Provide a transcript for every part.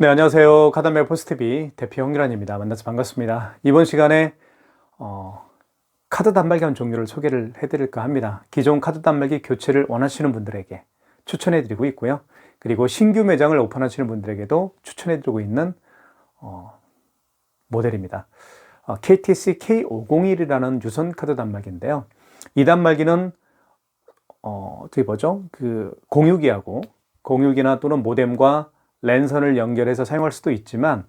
네, 안녕하세요. 카드단말 포스트비 대표 홍일환입니다. 만나서 반갑습니다. 이번 시간에 카드 단말기 종류를 소개를 해드릴까 합니다. 기존 카드 단말기 교체를 원하시는 분들에게 추천해드리고 있고요. 그리고 신규 매장을 오픈하시는 분들에게도 추천해드리고 있는 모델입니다. KTC K501이라는 유선 카드 단말기인데요. 이 단말기는 어떻게 보죠? 공유기나 또는 모뎀과 랜선을 연결해서 사용할 수도 있지만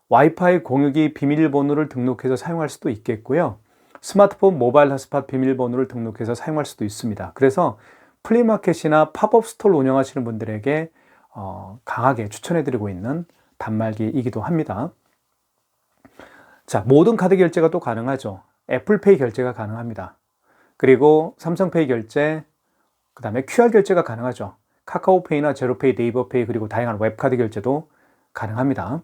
와이파이 공유기 비밀번호를 등록해서 사용할 수도 있겠고요. 스마트폰 모바일 핫스팟 비밀번호를 등록해서 사용할 수도 있습니다. 그래서 플리마켓이나 팝업 스토어를 운영하시는 분들에게 강하게 추천해드리고 있는 단말기이기도 합니다. 자, 모든 카드 결제가 또 가능하죠. 애플페이 결제가 가능합니다. 그리고 삼성페이 결제, 그 다음에 QR 결제가 가능하죠. 카카오페이나 제로페이, 네이버페이, 그리고 다양한 웹카드 결제도 가능합니다.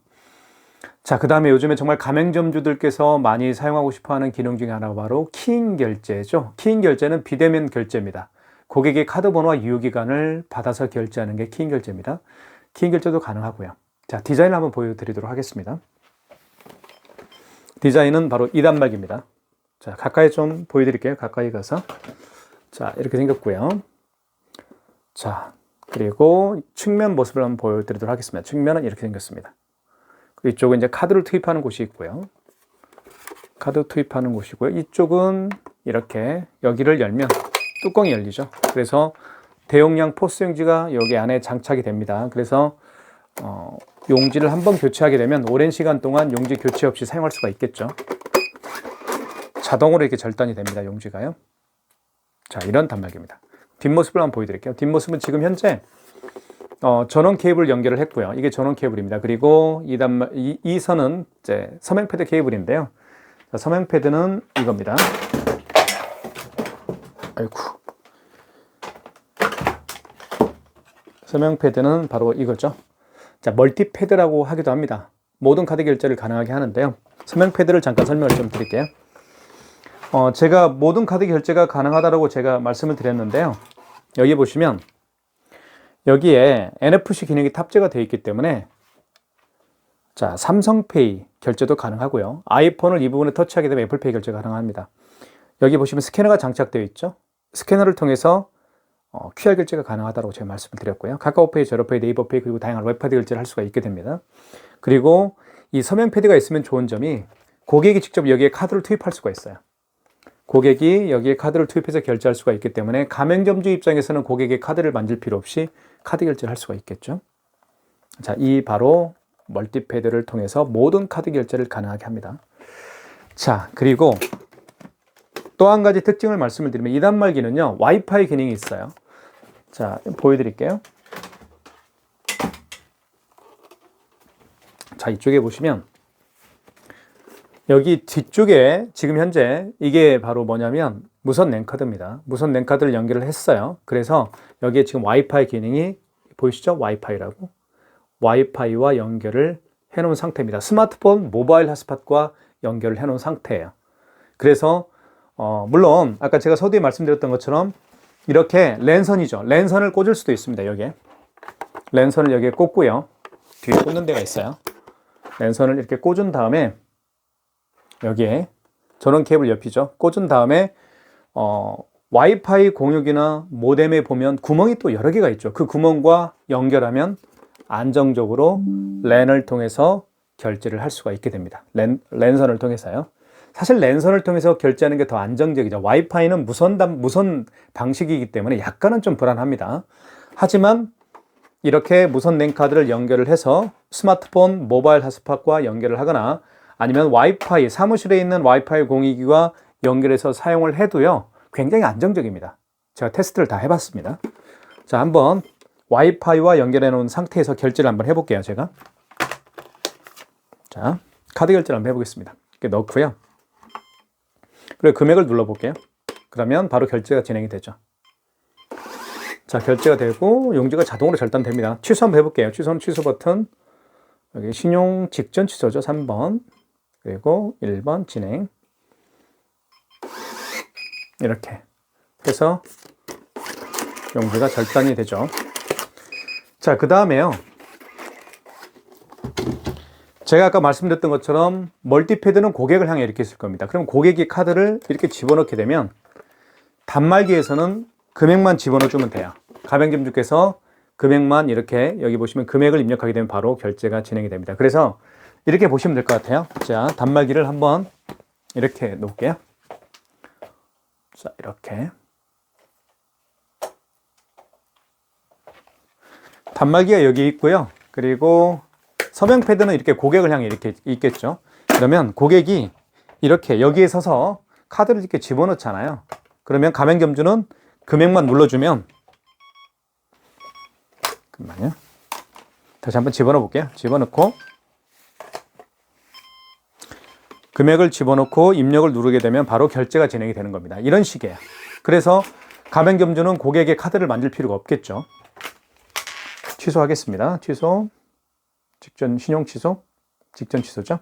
자, 그 다음에 요즘에 정말 가맹점주들께서 많이 사용하고 싶어하는 기능 중에 하나가 바로 키잉 결제죠. 키잉 결제는 비대면 결제입니다. 고객의 카드 번호와 유효기간을 받아서 결제하는 게 키잉 결제입니다. 키잉 결제도 가능하고요. 자, 디자인을 한번 보여드리도록 하겠습니다. 디자인은 바로 이 단말기입니다. 자, 가까이 좀 보여드릴게요. 가까이 가서. 자, 이렇게 생겼고요. 자, 그리고 측면 모습을 한번 보여드리도록 하겠습니다. 측면은 이렇게 생겼습니다. 그리고 이쪽은 이제 카드를 투입하는 곳이 있고요. 카드 투입하는 곳이고요. 이쪽은 이렇게 여기를 열면 뚜껑이 열리죠. 그래서 대용량 포스 용지가 여기 안에 장착이 됩니다. 그래서 용지를 한번 교체하게 되면 오랜 시간 동안 용지 교체 없이 사용할 수가 있겠죠. 자동으로 이렇게 절단이 됩니다. 용지가요. 자, 이런 단말기입니다. 뒷모습을 한번 보여드릴게요. 뒷모습은 지금 현재 전원 케이블 연결을 했고요. 이게 전원 케이블입니다. 그리고 이 선은 이제 서명 패드 케이블인데요. 자, 서명 패드는 이겁니다. 아이고. 서명 패드는 바로 이거죠. 자, 멀티 패드라고 하기도 합니다. 모든 카드 결제를 가능하게 하는데요. 서명 패드를 잠깐 설명을 좀 드릴게요. 제가 모든 카드 결제가 가능하다고 제가 말씀을 드렸는데요. 여기 보시면 여기에 NFC 기능이 탑재가 되어 있기 때문에 자, 삼성페이 결제도 가능하고요. 아이폰을 이 부분에 터치하게 되면 애플페이 결제가 가능합니다. 여기 보시면 스캐너가 장착되어 있죠. 스캐너를 통해서 QR 결제가 가능하다고 제가 말씀을 드렸고요. 카카오페이, 제로페이, 네이버페이, 그리고 다양한 웹카드 결제를 할 수가 있게 됩니다. 그리고 이 서명 패드가 있으면 좋은 점이 고객이 직접 여기에 카드를 투입할 수가 있어요. 고객이 여기에 카드를 투입해서 결제할 수가 있기 때문에 가맹점주 입장에서는 고객의 카드를 만질 필요 없이 카드 결제를 할 수가 있겠죠. 자, 이 바로 멀티패드를 통해서 모든 카드 결제를 가능하게 합니다. 자, 그리고 또 한 가지 특징을 말씀을 드리면 이 단말기는요, 와이파이 기능이 있어요. 자, 보여드릴게요. 자, 이쪽에 보시면 여기 뒤쪽에 지금 현재 이게 바로 뭐냐면 무선 랜카드입니다. 무선 랜카드를 연결을 했어요. 그래서 여기에 지금 와이파이 기능이 보이시죠? 와이파이라고. 와이파이와 연결을 해놓은 상태입니다. 스마트폰 모바일 핫스팟과 연결을 해놓은 상태예요. 그래서 물론 아까 제가 서두에 말씀드렸던 것처럼 이렇게 랜선이죠. 랜선을 꽂을 수도 있습니다. 여기에. 랜선을 여기에 꽂고요. 뒤에 꽂는 데가 있어요. 랜선을 이렇게 꽂은 다음에 여기에 전원 케이블 옆이죠. 꽂은 다음에 와이파이 공유기나 모뎀에 보면 구멍이 또 여러 개가 있죠. 그 구멍과 연결하면 안정적으로 랜을 통해서 결제를 할 수가 있게 됩니다. 랜선을 통해서요. 사실 랜선을 통해서 결제하는 게 더 안정적이죠. 와이파이는 무선 방식이기 때문에 약간은 좀 불안합니다. 하지만 이렇게 무선 랜카드를 연결을 해서 스마트폰 모바일 핫스팟과 연결을 하거나 아니면 와이파이, 사무실에 있는 와이파이 공유기와 연결해서 사용을 해도요, 굉장히 안정적입니다. 제가 테스트를 다 해봤습니다. 자, 한번 와이파이와 연결해 놓은 상태에서 결제를 한번 해볼게요, 제가. 자, 카드 결제를 한번 해보겠습니다. 이렇게 넣고요. 그리고 금액을 눌러볼게요. 그러면 바로 결제가 진행이 되죠. 자, 결제가 되고 용지가 자동으로 절단됩니다. 취소 한번 해볼게요. 취소는 취소 버튼. 여기 신용 직전 취소죠. 3번. 그리고 1번 진행. 이렇게 해서 용지가 절단이 되죠. 자, 그 다음에요. 제가 아까 말씀드렸던 것처럼 멀티패드는 고객을 향해 이렇게 있을 겁니다. 그럼 고객이 카드를 이렇게 집어넣게 되면 단말기에서는 금액만 집어넣어주면 돼요. 가맹점주께서 금액만 이렇게 여기 보시면 금액을 입력하게 되면 바로 결제가 진행이 됩니다. 그래서 이렇게 보시면 될 것 같아요. 자, 단말기를 한번 이렇게 놓을게요. 자, 이렇게. 단말기가 여기 있고요. 그리고 서명 패드는 이렇게 고객을 향해 이렇게 있겠죠. 그러면 고객이 이렇게 여기에 서서 카드를 이렇게 집어넣잖아요. 그러면 가맹점주는 금액만 눌러주면, 잠깐만요. 다시 한번 집어넣어 볼게요. 집어넣고 금액을 집어넣고 입력을 누르게 되면 바로 결제가 진행이 되는 겁니다. 이런 식이에요. 그래서 가맹점주는 고객의 카드를 만질 필요가 없겠죠. 취소하겠습니다. 취소. 직전 신용 취소. 직전 취소죠.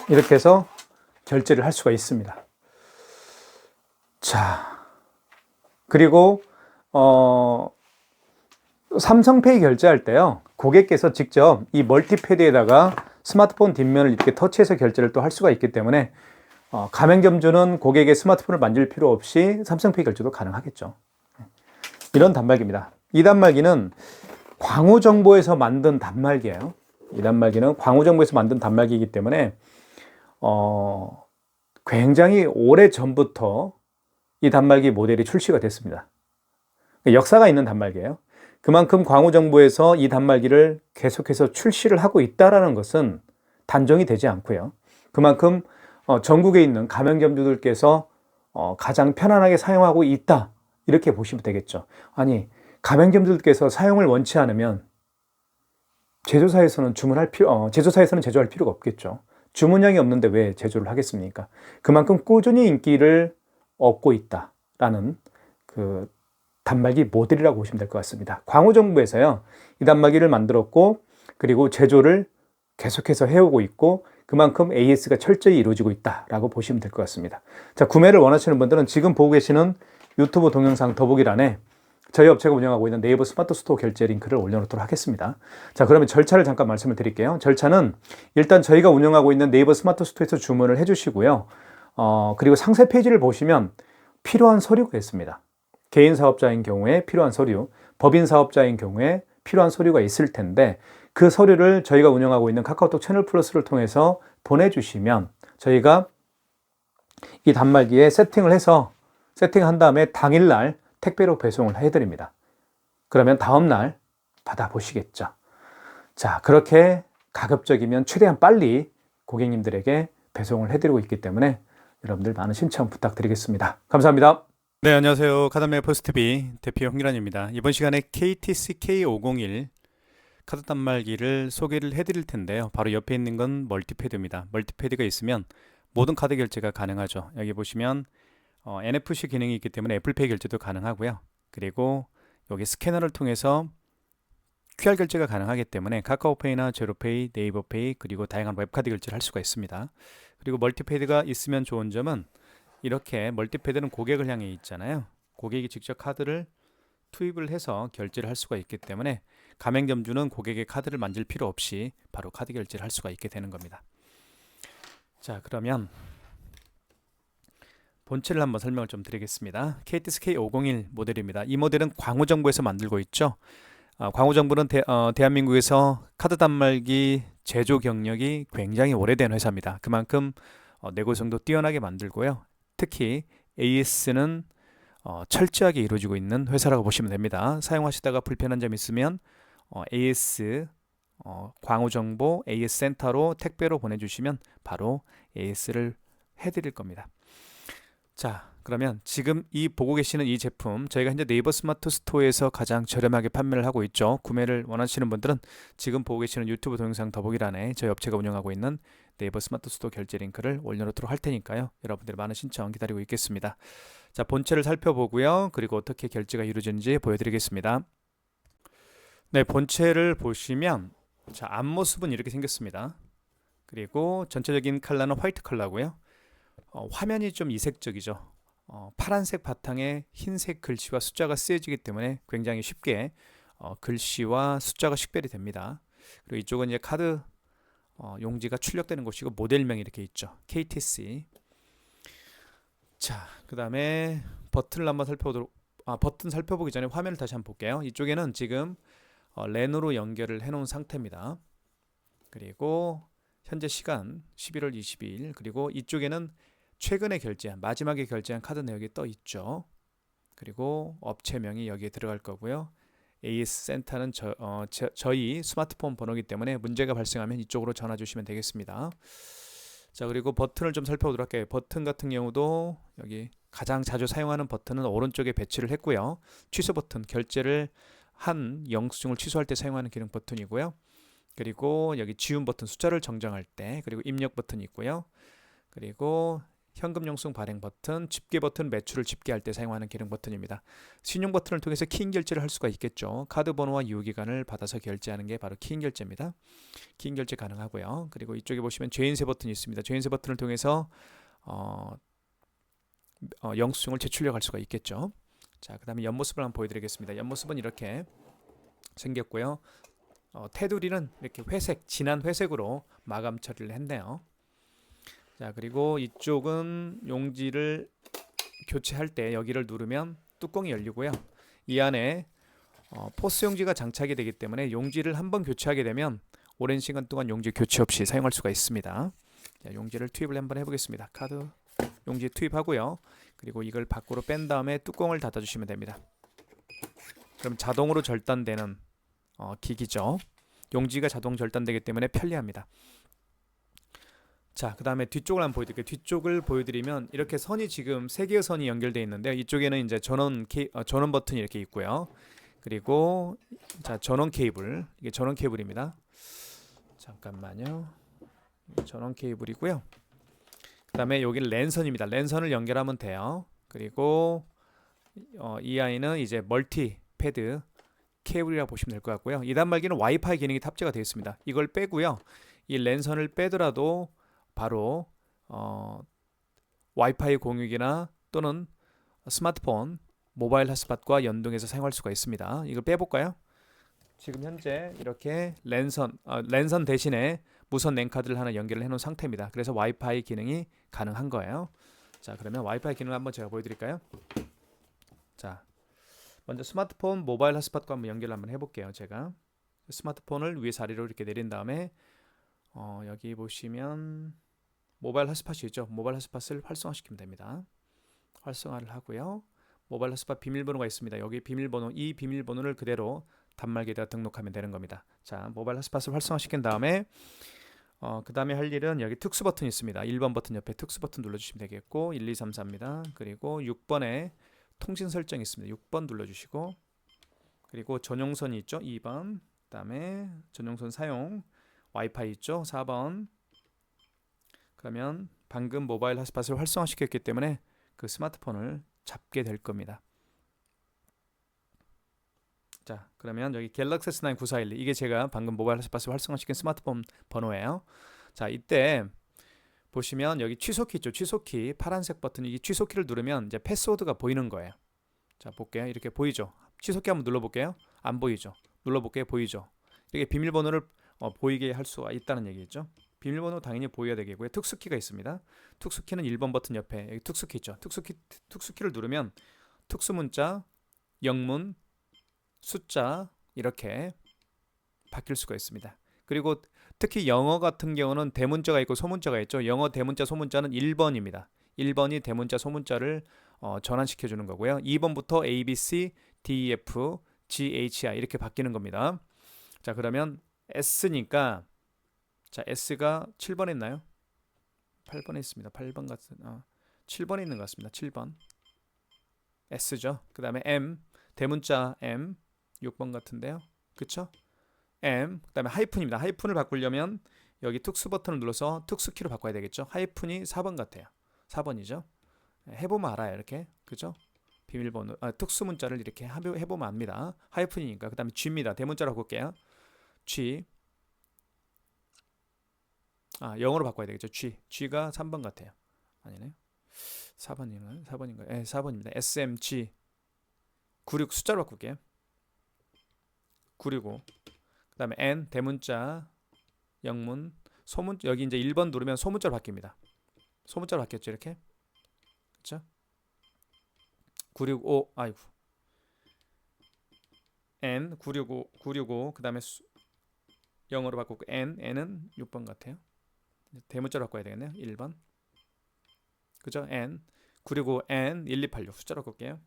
이렇게 해서 결제를 할 수가 있습니다. 자, 그리고 삼성페이 결제할 때요, 고객께서 직접 이 멀티패드에다가 스마트폰 뒷면을 이렇게 터치해서 결제를 또 할 수가 있기 때문에 가맹점주는 고객의 스마트폰을 만질 필요 없이 삼성페이 결제도 가능하겠죠. 이런 단말기입니다. 이 단말기는 광우정보에서 만든 단말기예요. 이 단말기는 광우정보에서 만든 단말기이기 때문에 굉장히 오래 전부터 이 단말기 모델이 출시가 됐습니다. 역사가 있는 단말기예요. 그만큼 광우정보에서 이 단말기를 계속해서 출시를 하고 있다는 것은 단정이 되지 않고요. 그만큼 전국에 있는 가맹점주들께서 가장 편안하게 사용하고 있다, 이렇게 보시면 되겠죠. 아니, 가맹점주들께서 사용을 원치 않으면 제조사에서는 제조할 필요가 없겠죠. 주문량이 없는데 왜 제조를 하겠습니까? 그만큼 꾸준히 인기를 얻고 있다라는 그 단말기 모델이라고 보시면 될 것 같습니다. 광우정보에서요, 이 단말기를 만들었고, 그리고 제조를 계속해서 해오고 있고, 그만큼 AS가 철저히 이루어지고 있다라고 보시면 될 것 같습니다. 자, 구매를 원하시는 분들은 지금 보고 계시는 유튜브 동영상 더보기란에 저희 업체가 운영하고 있는 네이버 스마트 스토어 결제 링크를 올려놓도록 하겠습니다. 자, 그러면 절차를 잠깐 말씀을 드릴게요. 절차는 일단 저희가 운영하고 있는 네이버 스마트 스토어에서 주문을 해주시고요. 그리고 상세 페이지를 보시면 필요한 서류가 있습니다. 개인 사업자인 경우에 필요한 서류, 법인 사업자인 경우에 필요한 서류가 있을 텐데, 그 서류를 저희가 운영하고 있는 카카오톡 채널 플러스를 통해서 보내주시면 저희가 이 단말기에 세팅한 다음에 당일날 택배로 배송을 해드립니다. 그러면 다음날 받아보시겠죠. 자, 그렇게 가급적이면 최대한 빨리 고객님들에게 배송을 해드리고 있기 때문에 여러분들 많은 신청 부탁드리겠습니다. 감사합니다. 네, 안녕하세요. 카드메 포스트비 대표 홍기란입니다. 이번 시간에 KTC K501 카드 단말기를 소개를 해드릴 텐데요. 바로 옆에 있는 건 멀티패드입니다. 멀티패드가 있으면 모든 카드 결제가 가능하죠. 여기 보시면 NFC 기능이 있기 때문에 애플페이 결제도 가능하고요. 그리고 여기 스캐너를 통해서 QR 결제가 가능하기 때문에 카카오페이나 제로페이, 네이버페이, 그리고 다양한 웹카드 결제를 할 수가 있습니다. 그리고 멀티패드가 있으면 좋은 점은 이렇게 멀티패드는 고객을 향해 있잖아요. 고객이 직접 카드를 투입을 해서 결제를 할 수가 있기 때문에 가맹점주는 고객의 카드를 만질 필요 없이 바로 카드 결제를 할 수가 있게 되는 겁니다. 자, 그러면 본체를 한번 설명을 좀 드리겠습니다. KTC K501 모델입니다. 이 모델은 광우정보에서 만들고 있죠. 광우정보는 대한민국에서 카드 단말기 제조 경력이 굉장히 오래된 회사입니다. 그만큼 내구성도 뛰어나게 만들고요. 특히 AS는 철저하게 이루어지고 있는 회사라고 보시면 됩니다. 사용하시다가 불편한 점 있으면 AS 광우정보 AS 센터로 택배로 보내주시면 바로 AS를 해드릴 겁니다. 자, 그러면 지금 보고 계시는 이 제품 저희가 현재 네이버 스마트 스토어에서 가장 저렴하게 판매를 하고 있죠. 구매를 원하시는 분들은 지금 보고 계시는 유튜브 동영상 더보기란에 저희 업체가 운영하고 있는 네이버 스마트 스토어 결제 링크를 올려놓도록 할 테니까요. 여러분들의 많은 신청 기다리고 있겠습니다. 자, 본체를 살펴보고요. 그리고 어떻게 결제가 이루어지는지 보여드리겠습니다. 네, 본체를 보시면 자, 앞모습은 이렇게 생겼습니다. 그리고 전체적인 컬러는 화이트 컬러고요. 화면이 좀 이색적이죠. 파란색 바탕에 흰색 글씨와 숫자가 쓰여지기 때문에 굉장히 쉽게 글씨와 숫자가 식별이 됩니다. 그리고 이쪽은 이제 카드 용지가 출력되는 곳이고 모델명이 이렇게 있죠. KTC. 자, 그 다음에 버튼을 한번 살펴보도록. 버튼 살펴보기 전에 화면을 다시 한번 볼게요. 이쪽에는 지금 랜으로 연결을 해놓은 상태입니다. 그리고 현재 시간 11월 22일. 그리고 이쪽에는 최근에 결제한, 마지막에 결제한 카드 내역이 떠 있죠. 그리고 업체명이 여기에 들어갈 거고요. AS 센터는 저희 스마트폰 번호이기 때문에 문제가 발생하면 이쪽으로 전화 주시면 되겠습니다. 자, 그리고 버튼을 좀 살펴보도록 할게요. 버튼 같은 경우도 여기 가장 자주 사용하는 버튼은 오른쪽에 배치를 했고요. 취소 버튼, 결제를 한 영수증을 취소할 때 사용하는 기능 버튼이고요. 그리고 여기 지운 버튼, 숫자를 정정할 때, 그리고 입력 버튼이 있고요. 그리고 현금 영수증 발행 버튼, 집계 버튼, 매출을 집계할 때 사용하는 기능 버튼입니다. 신용 버튼을 통해서 키인 결제를 할 수가 있겠죠. 카드 번호와 유효기간을 받아서 결제하는 게 바로 키인 결제입니다. 키인 결제 가능하고요. 그리고 이쪽에 보시면 죄인세 버튼이 있습니다. 죄인세 버튼을 통해서 영수증을 재출력할 수가 있겠죠. 자, 그 다음에 옆모습을 한번 보여드리겠습니다. 옆모습은 이렇게 생겼고요. 테두리는 이렇게 회색, 진한 회색으로 마감 처리를 했네요. 자, 그리고 이쪽은 용지를 교체할 때 여기를 누르면 뚜껑이 열리고요. 이 안에 포스 용지가 장착이 되기 때문에 용지를 한번 교체하게 되면 오랜 시간 동안 용지 교체 없이 사용할 수가 있습니다. 자, 용지를 투입을 한번 해보겠습니다. 카드 용지 투입하고요. 그리고 이걸 밖으로 뺀 다음에 뚜껑을 닫아주시면 됩니다. 그럼 자동으로 절단되는 기기죠. 용지가 자동 절단되기 때문에 편리합니다. 자, 그 다음에 뒤쪽을 한번 보여드릴게요. 뒤쪽을 보여드리면 이렇게 선이 지금 3개의 선이 연결되어 있는데 이쪽에는 이제 전원 버튼이 이렇게 있고요. 그리고 자, 전원 케이블, 이게 전원 케이블입니다. 잠깐만요. 전원 케이블이고요. 그 다음에 여기는 랜선입니다. 랜선을 연결하면 돼요. 그리고 이 아이는 이제 멀티 패드 케이블이라고 보시면 될 것 같고요. 2단말기는 와이파이 기능이 탑재가 되어 있습니다. 이걸 빼고요. 이 랜선을 빼더라도 바로 와이파이 공유기나 또는 스마트폰 모바일 핫스팟과 연동해서 사용할 수가 있습니다. 이걸 빼볼까요? 지금 현재 이렇게 랜선 대신에 무선 랜카드를 하나 연결을 해놓은 상태입니다. 그래서 와이파이 기능이 가능한 거예요. 자, 그러면 와이파이 기능을 한번 제가 보여드릴까요? 자, 먼저 스마트폰 모바일 핫스팟과 한번 연결을 한번 해볼게요. 제가 스마트폰을 위에서 아래로 이렇게 내린 다음에 여기 보시면 모바일 핫스팟이 있죠. 모바일 핫스팟을 활성화시키면 됩니다. 활성화를 하고요. 모바일 핫스팟 비밀번호가 있습니다. 여기 비밀번호, 이 비밀번호를 그대로 단말기에다 등록하면 되는 겁니다. 자, 모바일 핫스팟을 활성화시킨 다음에 그 다음에 할 일은 여기 특수 버튼이 있습니다. 1번 버튼 옆에 특수 버튼 눌러주시면 되겠고 1, 2, 3, 4입니다. 그리고 6번에 통신 설정이 있습니다. 6번 눌러주시고 그리고 전용선이 있죠. 2번, 그 다음에 전용선 사용 와이파이 있죠. 4번. 그러면 방금 모바일 핫스팟을 활성화시켰기 때문에 그 스마트폰을 잡게 될 겁니다. 자, 그러면 여기 갤럭시 S9 9412 이게 제가 방금 모바일 핫스팟을 활성화시킨 스마트폰 번호예요. 자, 이때 보시면 여기 취소키 있죠. 취소키 파란색 버튼, 이 취소키를 누르면 이제 패스워드가 보이는 거예요. 자, 볼게요. 이렇게 보이죠. 취소키 한번 눌러볼게요. 안 보이죠. 눌러볼게요. 보이죠. 이렇게 비밀번호를 보이게 할 수가 있다는 얘기죠. 비밀번호 당연히 보여야 되겠고요. 특수키가 있습니다. 특수키는 1번 버튼 옆에 여기 특수키 있죠. 특수키를 누르면 특수문자, 영문, 숫자 이렇게 바뀔 수가 있습니다. 그리고 특히 영어 같은 경우는 대문자가 있고 소문자가 있죠. 영어 대문자 소문자는 1번입니다. 1번이 대문자 소문자를 전환시켜 주는 거고요. 2번부터 A, B, C, D, E, F, G, H, I 이렇게 바뀌는 겁니다. 자, 그러면 S니까 자, S가 7번에 있나요? 8번에 있습니다. 8번 같은 7번에 있는 것 같습니다. 7번 S죠. 그 다음에 M 대문자 M 6번 같은데요. 그쵸? M 그 다음에 하이픈입니다. 하이픈을 바꾸려면 여기 특수 버튼을 눌러서 특수키로 바꿔야 되겠죠. 하이픈이 4번 같아요. 4번이죠. 해보면 알아요. 이렇게 그죠? 비밀번호 특수 문자를 이렇게 해보면 압니다. 하이픈이니까. 그 다음에 G입니다. 대문자로 바꿀게요. G 영어로 바꿔야 되겠죠. G가 3번 같아요. 아니네요. 4번인가요? 4번인가요? 네, 4번입니다. SMG 96 숫자로 바꿀게요. 965. 그 다음에 N 대문자, 영문, 소문, 여기 이제 1번 누르면 소문자로 바뀝니다. 소문자로 바뀌었죠, 이렇게. 그렇죠? 965, 아이고. N 965, 그 다음에 0으로 바꾸고 N은 6번 같아요. 대문자로 바꿔야 되겠네요. 1번. 그죠? N 965 N 1286 숫자로 바꿀게요.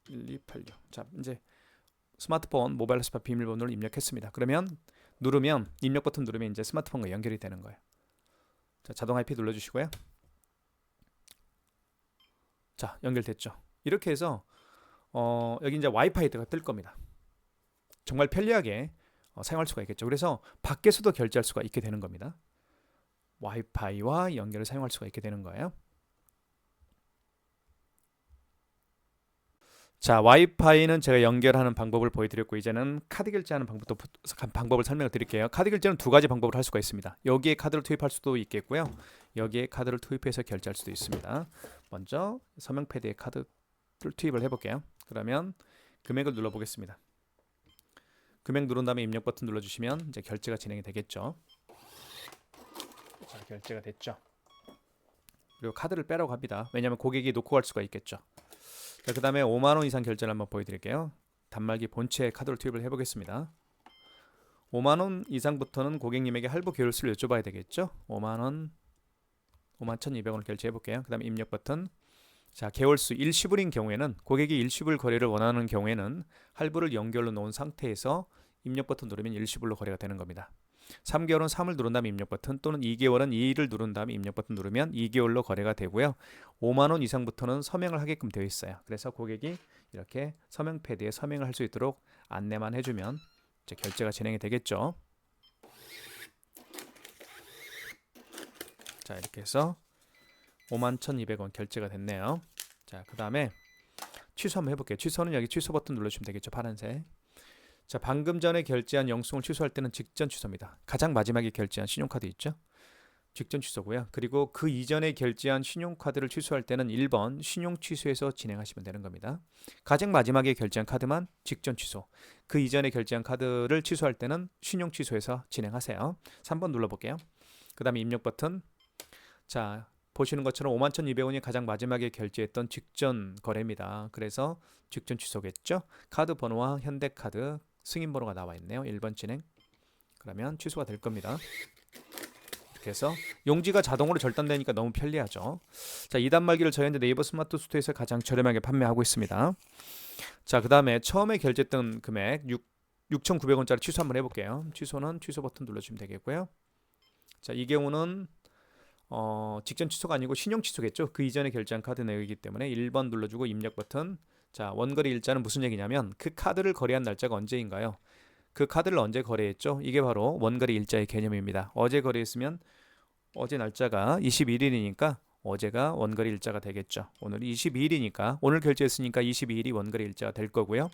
1286. 자, 이제 스마트폰 모바일 핫스팟 비밀번호를 입력했습니다. 그러면 누르면 입력 버튼 누르면 이제 스마트폰과 연결이 되는 거예요. 자, 자동 IP 눌러주시고요. 자, 연결됐죠. 이렇게 해서 여기 이제 와이파이가 뜰 겁니다. 정말 편리하게 사용할 수가 있겠죠. 그래서 밖에서도 결제할 수가 있게 되는 겁니다. 와이파이와 연결을 사용할 수가 있게 되는 거예요. 자, 와이파이는 제가 연결하는 방법을 보여드렸고 이제는 카드 결제하는 방법을 설명을 드릴게요. 카드 결제는 두 가지 방법을 할 수가 있습니다. 여기에 카드를 투입할 수도 있겠고요. 여기에 카드를 투입해서 결제할 수도 있습니다. 먼저 서명 패드에 카드를 투입을 해볼게요. 그러면 금액을 눌러보겠습니다. 금액 누른 다음에 입력 버튼 눌러주시면 이제 결제가 진행이 되겠죠. 자, 결제가 됐죠. 그리고 카드를 빼라고 합니다. 왜냐하면 고객이 놓고 갈 수가 있겠죠. 자, 그 다음에 5만원 이상 결제를 한번 보여드릴게요. 단말기 본체에 카드를 투입을 해보겠습니다. 5만원 이상부터는 고객님에게 할부 계율수를 여쭤봐야 되겠죠. 5만원, 51,200원을 결제해볼게요. 그 다음에 입력 버튼. 자, 개월수 일시불인 경우에는 고객이 일시불 거래를 원하는 경우에는 할부를 연결로 놓은 상태에서 입력 버튼 누르면 일시불로 거래가 되는 겁니다. 3개월은 3을 누른 다음에 입력 버튼, 또는 2개월은 2를 누른 다음에 입력 버튼 누르면 2개월로 거래가 되고요. 5만원 이상부터는 서명을 하게끔 되어 있어요. 그래서 고객이 이렇게 서명 패드에 서명을 할 수 있도록 안내만 해주면 이제 결제가 진행이 되겠죠. 자, 이렇게 해서 51,200원 결제가 됐네요. 자, 그 다음에 취소 한번 해볼게요. 취소는 여기 취소 버튼 눌러주시면 되겠죠. 파란색. 자, 방금 전에 결제한 영수증을 취소할 때는 직전 취소입니다. 가장 마지막에 결제한 신용카드 있죠? 직전 취소고요. 그리고 그 이전에 결제한 신용카드를 취소할 때는 1번 신용 취소해서 진행하시면 되는 겁니다. 가장 마지막에 결제한 카드만 직전 취소. 그 이전에 결제한 카드를 취소할 때는 신용 취소해서 진행하세요. 3번 눌러볼게요. 그 다음에 입력 버튼. 자, 보시는 것처럼 51,200원이 가장 마지막에 결제했던 직전 거래입니다. 그래서 직전 취소겠죠. 카드 번호와 현대카드 승인 번호가 나와 있네요. 1번 진행. 그러면 취소가 될 겁니다. 이렇게 해서 용지가 자동으로 절단되니까 너무 편리하죠. 자, 2단 말기를 저희 현재 네이버 스마트 스토어에서 가장 저렴하게 판매하고 있습니다. 자, 그 다음에 처음에 결제했던 금액 6,900원짜리 취소 한번 해볼게요. 취소는 취소 버튼 눌러주시면 되겠고요. 자, 이 경우는 직전 취소가 아니고 신용 취소겠죠. 그 이전에 결제한 카드 내역이기 때문에 1번 눌러주고 입력 버튼. 자, 원거래 일자는 무슨 얘기냐면 그 카드를 거래한 날짜가 언제인가요? 그 카드를 언제 거래했죠? 이게 바로 원거래 일자의 개념입니다. 어제 거래했으면 어제 날짜가 21일이니까 어제가 원거래 일자가 되겠죠. 오늘이 22일이니까 오늘 결제했으니까 22일이 원거래 일자가 될 거고요.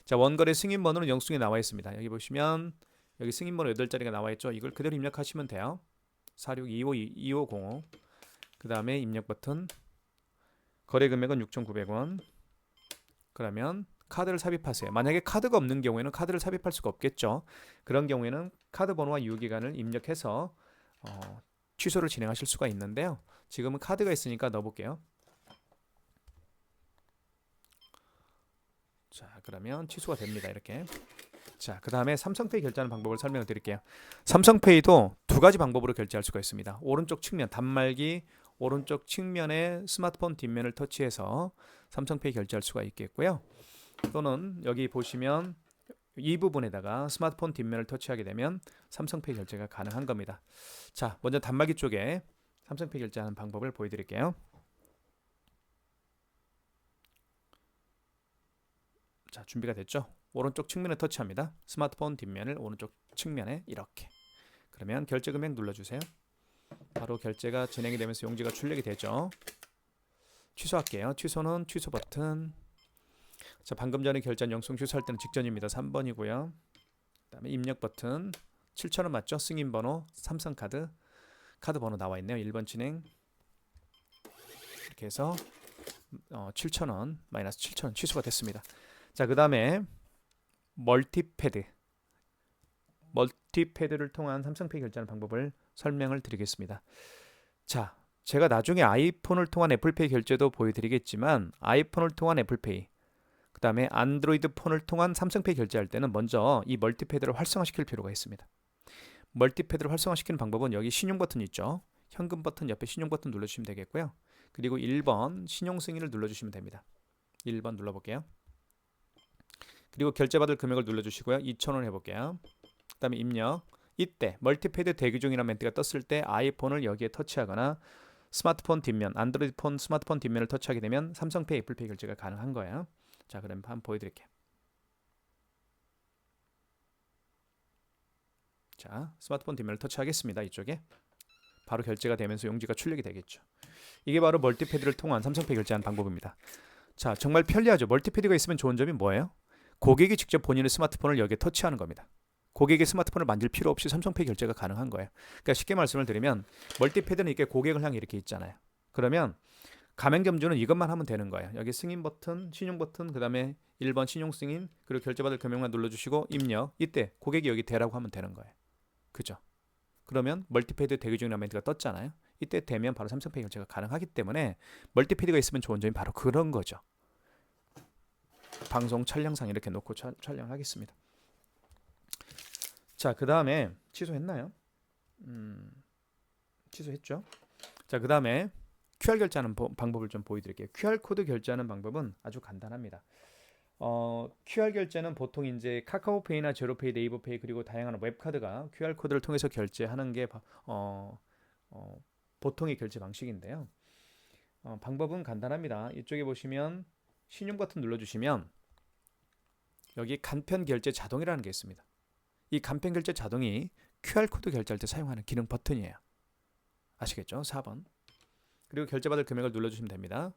자, 원거래 승인 번호는 영수증에 나와 있습니다. 여기 보시면 여기 승인 번호 8자리가 나와 있죠. 이걸 그대로 입력하시면 돼요. 462505. 그 다음에 입력 버튼. 거래 금액은 6,900원. 그러면 카드를 삽입하세요. 만약에 카드가 없는 경우에는 카드를 삽입할 수가 없겠죠. 그런 경우에는 카드 번호와 유효기간을 입력해서 취소를 진행하실 수가 있는데요. 지금은 카드가 있으니까 넣어볼게요. 자, 그러면 취소가 됩니다. 이렇게. 자, 그 다음에 삼성페이 결제하는 방법을 설명을 드릴게요. 삼성페이도 두 가지 방법으로 결제할 수가 있습니다. 오른쪽 측면, 단말기 오른쪽 측면에 스마트폰 뒷면을 터치해서 삼성페이 결제할 수가 있겠고요. 또는 여기 보시면 이 부분에다가 스마트폰 뒷면을 터치하게 되면 삼성페이 결제가 가능한 겁니다. 자, 먼저 단말기 쪽에 삼성페이 결제하는 방법을 보여드릴게요. 자, 준비가 됐죠? 오른쪽 측면에 터치합니다. 스마트폰 뒷면을 오른쪽 측면에 이렇게. 그러면 결제 금액 눌러주세요. 바로 결제가 진행이 되면서 용지가 출력이 되죠. 취소할게요. 취소는 취소 버튼. 자, 방금 전에 결제한 영수증 취소할 때는 직전입니다. 3번이고요. 그 다음에 입력 버튼. 7,000원 맞죠? 승인 번호, 삼성카드. 카드 번호 나와 있네요. 1번 진행. 이렇게 해서 7,000원 마이너스 7,000원 취소가 됐습니다. 자, 그 다음에 멀티패드를 통한 삼성페이 결제하는 방법을 설명을 드리겠습니다. 자, 제가 나중에 아이폰을 통한 애플페이 결제도 보여드리겠지만 아이폰을 통한 애플페이, 그 다음에 안드로이드 폰을 통한 삼성페이 결제할 때는 먼저 이 멀티패드를 활성화시킬 필요가 있습니다. 멀티패드를 활성화시키는 방법은 여기 신용 버튼 있죠. 현금 버튼 옆에 신용 버튼 눌러주시면 되겠고요. 그리고 1번 신용 승인을 눌러주시면 됩니다. 1번 눌러볼게요. 그리고 결제받을 금액을 눌러주시고요. 2,000원 해볼게요. 그 다음에 입력. 이때 멀티패드 대기 중이라는 멘트가 떴을 때 아이폰을 여기에 터치하거나 스마트폰 뒷면, 안드로이드 폰 스마트폰 뒷면을 터치하게 되면 삼성페이, 애플페이 결제가 가능한 거예요. 자, 그럼 한번 보여드릴게요. 자, 스마트폰 뒷면을 터치하겠습니다. 이쪽에 바로 결제가 되면서 용지가 출력이 되겠죠. 이게 바로 멀티패드를 통한 삼성페이 결제하는 방법입니다. 자, 정말 편리하죠. 멀티패드가 있으면 좋은 점이 뭐예요? 고객이 직접 본인의 스마트폰을 여기에 터치하는 겁니다. 고객의 스마트폰을 만질 필요 없이 삼성페이 결제가 가능한 거예요. 그러니까 쉽게 말씀을 드리면 멀티패드는 이렇게 고객을 향해 이렇게 있잖아요. 그러면 가맹점주는 이것만 하면 되는 거예요. 여기 승인 버튼, 신용 버튼, 그 다음에 1번 신용 승인, 그리고 결제받을 금액만 눌러주시고 입력. 이때 고객이 여기 대라고 하면 되는 거예요. 그죠? 그러면 멀티패드 대기 중이라는 멘트가 떴잖아요. 이때 되면 바로 삼성페이 결제가 가능하기 때문에 멀티패드가 있으면 좋은 점이 바로 그런 거죠. 방송 촬영상 이렇게 놓고 촬영하겠습니다. 자, 그 다음에 취소했나요? 취소했죠. 자, 그 다음에 QR 결제하는 방법을 좀 보여드릴게요. QR코드 결제하는 방법은 아주 간단합니다. QR 결제는 보통 이제 카카오페이나 제로페이, 네이버페이 그리고 다양한 웹카드가 QR코드를 통해서 결제하는 게 보통의 결제 방식인데요. 방법은 간단합니다. 이쪽에 보시면 신용 버튼 눌러주시면 여기 간편 결제 자동이라는 게 있습니다. 이 간편 결제 자동이 QR코드 결제할 때 사용하는 기능 버튼이에요. 아시겠죠? 4번. 그리고 결제받을 금액을 눌러주시면 됩니다.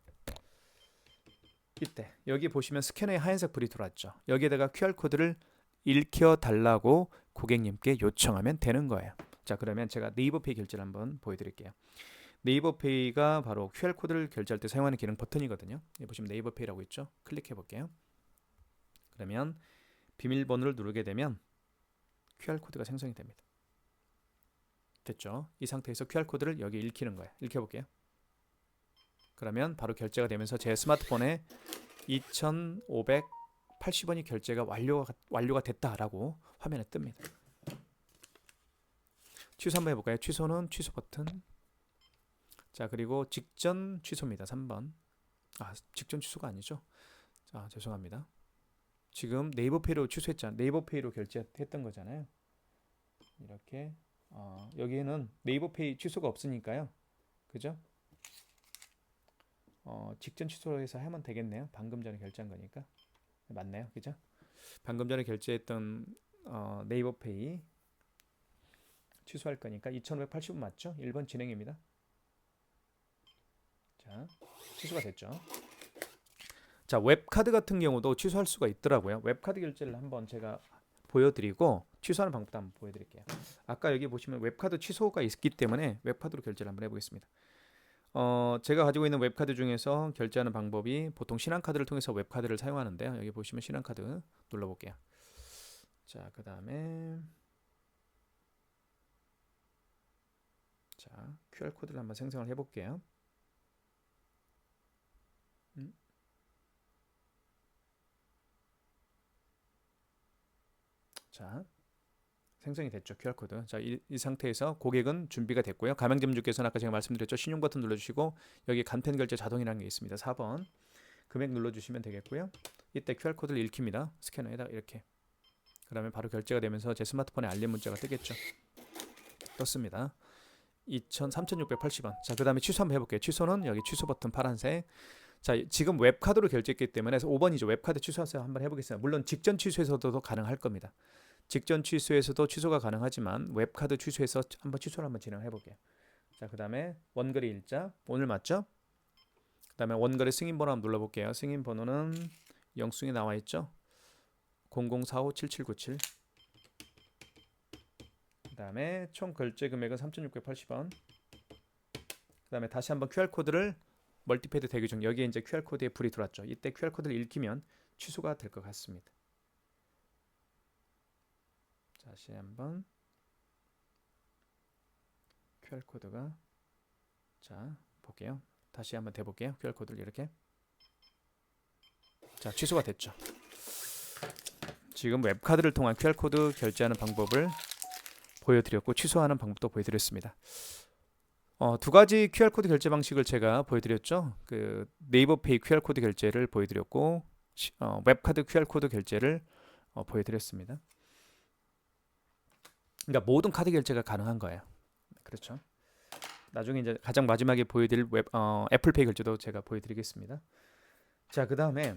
이때 여기 보시면 스캐너에 하얀색 불이 들어왔죠. 여기에다가 QR코드를 읽혀달라고 고객님께 요청하면 되는 거예요. 자, 그러면 제가 네이버페이 결제를 한번 보여드릴게요. 네이버페이가 바로 QR코드를 결제할 때 사용하는 기능 버튼이거든요. 여기 보시면 네이버페이라고 있죠. 클릭해 볼게요. 그러면 비밀번호를 누르게 되면 QR코드가 생성이 됩니다. 됐죠? 이 상태에서 QR코드를 여기 읽히는 거예요. 읽혀볼게요. 그러면 바로 결제가 되면서 제 스마트폰에 2,580원이 결제가 완료가 됐다라고 화면에 뜹니다. 취소 한번 해볼까요? 취소는 취소 버튼. 자, 그리고 직전 취소입니다. 3번. 직전 취소가 아니죠. 자, 죄송합니다. 지금 네이버페이로 취소했잖아요. 네이버페이로 결제했던 거잖아요. 이렇게 여기에는 네이버페이 취소가 없으니까요. 그죠? 직전 취소해서 하면 되겠네요. 방금 전에 결제한 거니까. 맞네요. 그죠? 방금 전에 결제했던 네이버페이 취소할 거니까 2,580원 맞죠? 1번 진행입니다. 자, 취소가 됐죠. 자, 웹카드 같은 경우도 취소할 수가 있더라고요. 웹카드 결제를 한번 제가 보여드리고 취소하는 방법도 한번 보여드릴게요. 아까 여기 보시면 웹카드 취소가 있기 때문에 웹카드로 결제를 한번 해보겠습니다. 제가 가지고 있는 웹카드 중에서 결제하는 방법이 보통 신한카드를 통해서 웹카드를 사용하는데요. 여기 보시면 신한카드 눌러볼게요. 자, 그 다음에 자, QR코드를 한번 생성을 해볼게요. 자, 생성이 됐죠. QR코드. 자, 이 상태에서 고객은 준비가 됐고요. 가맹점주께서는 아까 제가 말씀드렸죠. 신용 버튼 눌러주시고 여기 간편 결제 자동이라는 게 있습니다. 4번. 금액 눌러주시면 되겠고요. 이때 QR코드를 읽힙니다. 스캐너에다가 이렇게. 그러면 바로 결제가 되면서 제 스마트폰에 알림 문자가 뜨겠죠. 떴습니다. 3,680원. 자, 그 다음에 취소 한번 해볼게요. 취소는 여기 취소 버튼 파란색. 자, 지금 웹카드로 결제했기 때문에 5번이죠. 웹카드 취소해서 한번 해보겠습니다. 물론 직전 취소에서도 가능할 겁니다. 직전 취소에서도 취소가 가능하지만 웹카드 취소해서 취소를 한번 진행해 볼게요. 자, 그 다음에 원거래 일자 오늘 맞죠? 그 다음에 원거래 승인번호 한번 눌러볼게요. 승인번호는 영수증에 나와 있죠? 00457797. 그 다음에 총 결제 금액은 3,680원. 그 다음에 다시 한번 QR코드를 멀티패드 대기 중 여기에 이제 QR코드에 불이 들어왔죠. 이때 QR코드를 읽히면 취소가 될 것 같습니다. 다시 한번 QR코드가 자 볼게요. 다시 한번 대볼게요. QR코드를 이렇게 자 취소가 됐죠. 지금 웹카드를 통한 QR코드 결제하는 방법을 보여드렸고 취소하는 방법도 보여드렸습니다. 두 가지 QR코드 결제 방식을 제가 보여드렸죠. 그 네이버페이 QR코드 결제를 보여드렸고 웹카드 QR코드 결제를 보여드렸습니다. 그러니까 모든 카드 결제가 가능한 거예요. 그렇죠. 나중에 이제 가장 마지막에 보여드릴 애플페이 결제도 제가 보여드리겠습니다. 자, 그 다음에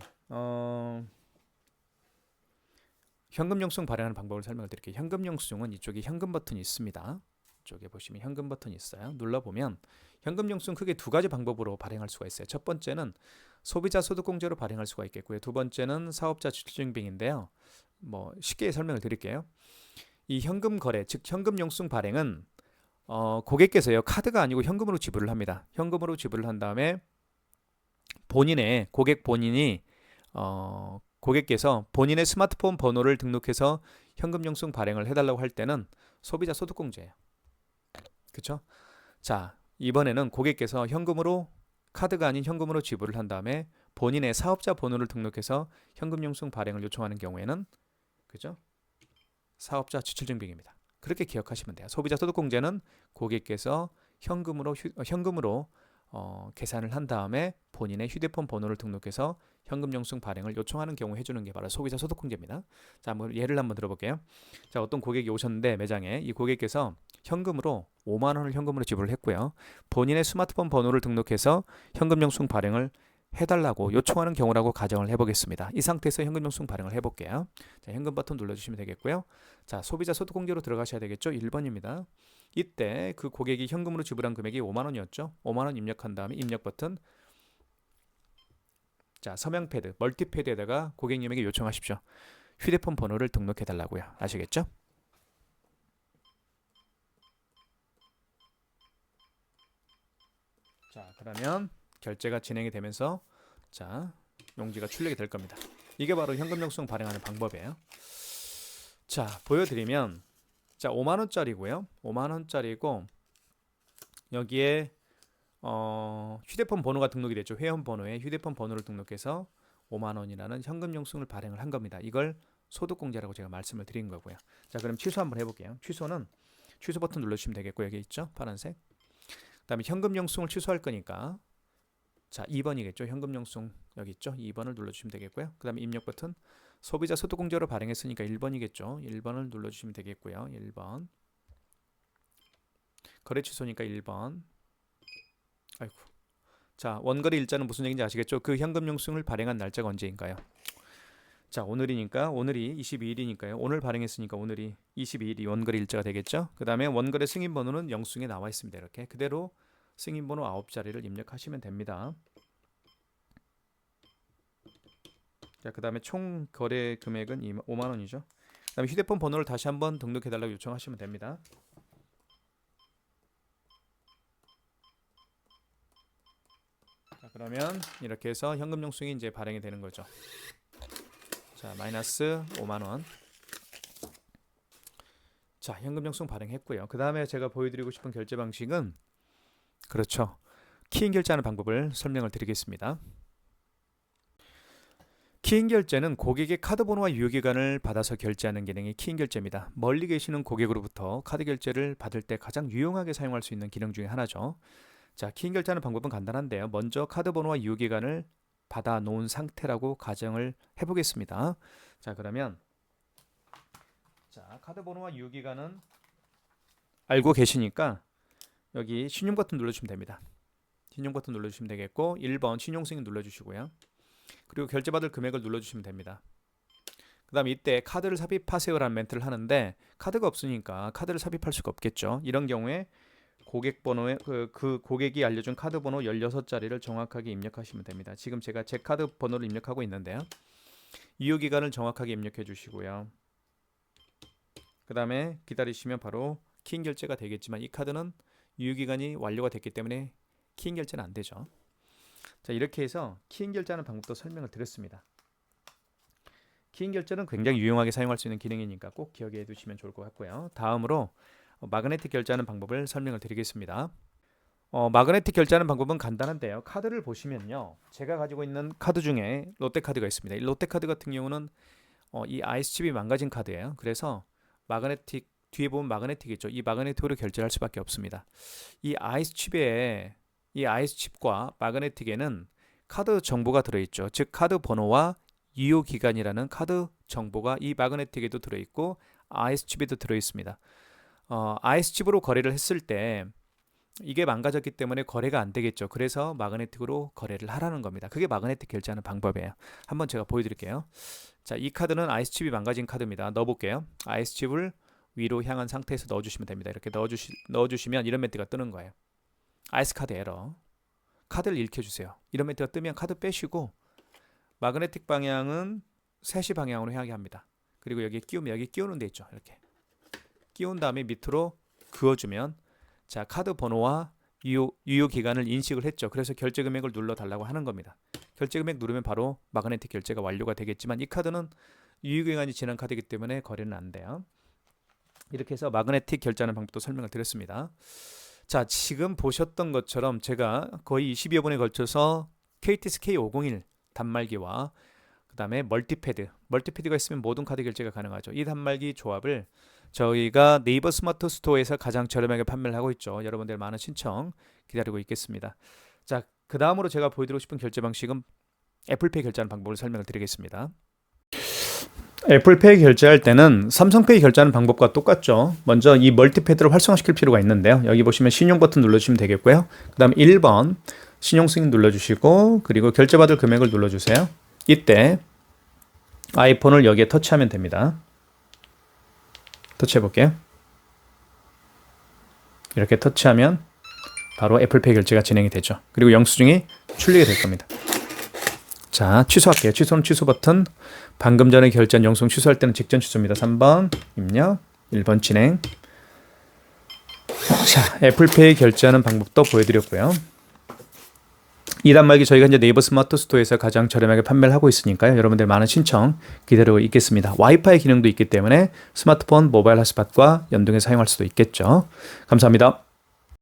현금 영수증 발행하는 방법을 설명을 드릴게요. 현금 영수증은 이쪽에 현금 버튼이 있습니다. 이쪽에 보시면 현금 버튼이 있어요. 눌러보면 현금 영수증 크게 두 가지 방법으로 발행할 수가 있어요. 첫 번째는 소비자 소득공제로 발행할 수가 있겠고요. 두 번째는 사업자 지출증빙인데요. 뭐 쉽게 설명을 드릴게요. 이 현금 거래, 즉 현금 영수증 발행은 고객께서요 카드가 아니고 현금으로 지불을 합니다. 현금으로 지불을 한 다음에 고객 본인이 고객께서 본인의 스마트폰 번호를 등록해서 현금 영수증 발행을 해달라고 할 때는 소비자 소득공제예요. 그렇죠? 자, 이번에는 고객께서 현금으로 카드가 아닌 현금으로 지불을 한 다음에 본인의 사업자 번호를 등록해서 현금 영수증 발행을 요청하는 경우에는 그죠? 사업자 지출증빙입니다. 그렇게 기억하시면 돼요. 소비자 소득공제는 고객께서 현금으로 계산을 한 다음에 본인의 휴대폰 번호를 등록해서 현금 영수증 발행을 요청하는 경우 해주는 게 바로 소비자 소득공제입니다. 자, 한번 예를 한번 들어볼게요. 자, 어떤 고객이 오셨는데 매장에 이 고객께서 현금으로 5만 원을 현금으로 지불을 했고요. 본인의 스마트폰 번호를 등록해서 현금 영수증 발행을 해달라고 요청하는 경우라고 가정을 해보겠습니다. 이 상태에서 현금 영수증 발행을 해볼게요. 자, 현금 버튼 눌러주시면 되겠고요. 자, 소비자 소득공제로 들어가셔야 되겠죠. 1번입니다. 이때 그 고객이 현금으로 지불한 금액이 5만 원이었죠. 5만 원 입력한 다음에 입력 버튼 자, 서명 패드, 멀티패드에다가 고객님에게 요청하십시오. 휴대폰 번호를 등록해 달라고요. 아시겠죠? 자, 그러면 결제가 진행이 되면서 자, 용지가 출력이 될 겁니다. 이게 바로 현금 영수증 발행하는 방법이에요. 자, 보여드리면 자, 5만 원짜리고요. 5만 원짜리고 여기에 휴대폰 번호가 등록이 됐죠. 회원 번호에 휴대폰 번호를 등록해서 5만 원이라는 현금 영수증을 발행을 한 겁니다. 이걸 소득공제라고 제가 말씀을 드린 거고요. 자, 그럼 취소 한번 해볼게요. 취소는 취소 버튼 눌러주시면 되겠고 여기 있죠. 파란색. 그 다음에 현금 영수증을 취소할 거니까 자, 2번이겠죠. 현금 영수증 여기 있죠. 2번을 눌러주시면 되겠고요. 그 다음에 입력 버튼 소비자 소득공제로 발행했으니까 1번이겠죠. 1번을 눌러주시면 되겠고요. 1번 거래 취소니까 1번 아이고. 자, 원거래 일자는 무슨 얘기인지 아시겠죠? 그 현금 영수증을 발행한 날짜가 언제인가요? 자, 오늘이니까 오늘이 22일이니까요. 오늘 발행했으니까 오늘이 22일이 원거래 일자가 되겠죠? 그 다음에 원거래 승인 번호는 영수증에 나와 있습니다. 이렇게 그대로 승인 번호 9자리를 입력하시면 됩니다. 자, 그 다음에 총 거래 금액은 5만 원이죠. 그 다음에 휴대폰 번호를 다시 한번 등록해 달라고 요청하시면 됩니다. 자, 그러면 이렇게 해서 현금 영수증이 이제 발행이 되는 거죠. 자, 마이너스 5만 원. 자, 현금 영수증 발행했고요. 그 다음에 제가 보여드리고 싶은 결제 방식은 그렇죠. 키인 결제하는 방법을 설명을 드리겠습니다. 키인 결제는 고객의 카드 번호와 유효기간을 받아서 결제하는 기능이 키인 결제입니다. 멀리 계시는 고객으로부터 카드 결제를 받을 때 가장 유용하게 사용할 수 있는 기능 중에 하나죠. 자, 키인 결제하는 방법은 간단한데요. 먼저 카드 번호와 유효기간을 받아 놓은 상태라고 가정을 해보겠습니다. 자, 그러면 자, 카드 번호와 유효기간은 알고 계시니까 여기 신용 버튼 눌러주시면 됩니다. 신용 버튼 눌러주시면 되겠고 1번 신용 승인 눌러주시고요. 그리고 결제받을 금액을 눌러주시면 됩니다. 그 다음에 이때 카드를 삽입하세요라는 멘트를 하는데 카드가 없으니까 카드를 삽입할 수가 없겠죠. 이런 경우에 고객 번호에 그 고객이 알려준 카드 번호 16자리를 정확하게 입력하시면 됩니다. 지금 제가 제 카드 번호를 입력하고 있는데요. 유효기간을 정확하게 입력해 주시고요. 그 다음에 기다리시면 바로 키인 결제가 되겠지만 이 카드는 유효기간이 완료가 됐기 때문에 키인 결제는 안 되죠. 자, 이렇게 해서 키인 결제하는 방법도 설명을 드렸습니다. 기인 결제는 굉장히 유용하게 사용할 수 있는 기능이니까 꼭 기억해 두시면 좋을 것 같고요. 다음으로 마그네틱 결제하는 방법을 설명을 드리겠습니다. 마그네틱 결제하는 방법은 간단한데요. 카드를 보시면요. 제가 가지고 있는 카드 중에 롯데카드가 있습니다. 이 롯데카드 같은 경우는 이 아이스칩이 망가진 카드예요. 그래서 마그네틱 뒤에 보면 마그네틱 있죠. 이 마그네틱으로 결제할 수밖에 없습니다. 이 아이스칩과 마그네틱에는 카드 정보가 들어있죠. 즉 카드 번호와 유효 기간이라는 카드 정보가 이 마그네틱에도 들어있고 아이스칩에도 들어있습니다. 아이스칩으로 거래를 했을 때 이게 망가졌기 때문에 거래가 안 되겠죠. 그래서 마그네틱으로 거래를 하라는 겁니다. 그게 마그네틱 결제하는 방법이에요. 한번 제가 보여드릴게요. 자, 이 카드는 아이스칩이 망가진 카드입니다. 넣어볼게요. 아이스칩을 위로 향한 상태에서 넣어주시면 됩니다. 이렇게 넣어주시면 이런 멘트가 뜨는 거예요. 아이스 카드 에러. 카드를 읽혀주세요. 이런 멘트가 뜨면 카드 빼시고 마그네틱 방향은 3시 방향으로 향하게 합니다. 그리고 여기 끼우면 여기 끼우는 데 있죠. 이렇게 끼운 다음에 밑으로 그어주면 자, 카드 번호와 유효 기간을 인식을 했죠. 그래서 결제 금액을 눌러 달라고 하는 겁니다. 결제 금액 누르면 바로 마그네틱 결제가 완료가 되겠지만 이 카드는 유효 기간이 지난 카드이기 때문에 거래는 안 돼요. 이렇게 해서 마그네틱 결제하는 방법도 설명을 드렸습니다. 자, 지금 보셨던 것처럼 제가 거의 20여 분에 걸쳐서 KTS K501 단말기와 그 다음에 멀티패드가 있으면 모든 카드 결제가 가능하죠. 이 단말기 조합을 저희가 네이버 스마트 스토어에서 가장 저렴하게 판매를 하고 있죠. 여러분들 많은 신청 기다리고 있겠습니다. 자, 그 다음으로 제가 보여드리고 싶은 결제 방식은 애플페이 결제하는 방법을 설명을 드리겠습니다. 애플페이 결제할 때는 삼성페이 결제하는 방법과 똑같죠. 먼저 이 멀티패드를 활성화시킬 필요가 있는데요. 여기 보시면 신용 버튼 눌러주시면 되겠고요. 그 다음 1번 신용 승인 눌러주시고 그리고 결제받을 금액을 눌러주세요. 이때 아이폰을 여기에 터치하면 됩니다. 터치해 볼게요. 이렇게 터치하면 바로 애플페이 결제가 진행이 되죠. 그리고 영수증이 출리게 될 겁니다. 자, 취소할게요. 취소는 취소 버튼. 방금 전에 결제한 영수증 취소할 때는 직전 취소입니다. 3번 입력, 1번 진행. 자, 애플페이 결제하는 방법도 보여드렸고요. 이 단말기 저희가 이제 네이버 스마트 스토어에서 가장 저렴하게 판매를 하고 있으니까요. 여러분들 많은 신청 기다리고 있겠습니다. 와이파이 기능도 있기 때문에 스마트폰 모바일 핫스팟과 연동해서 사용할 수도 있겠죠. 감사합니다.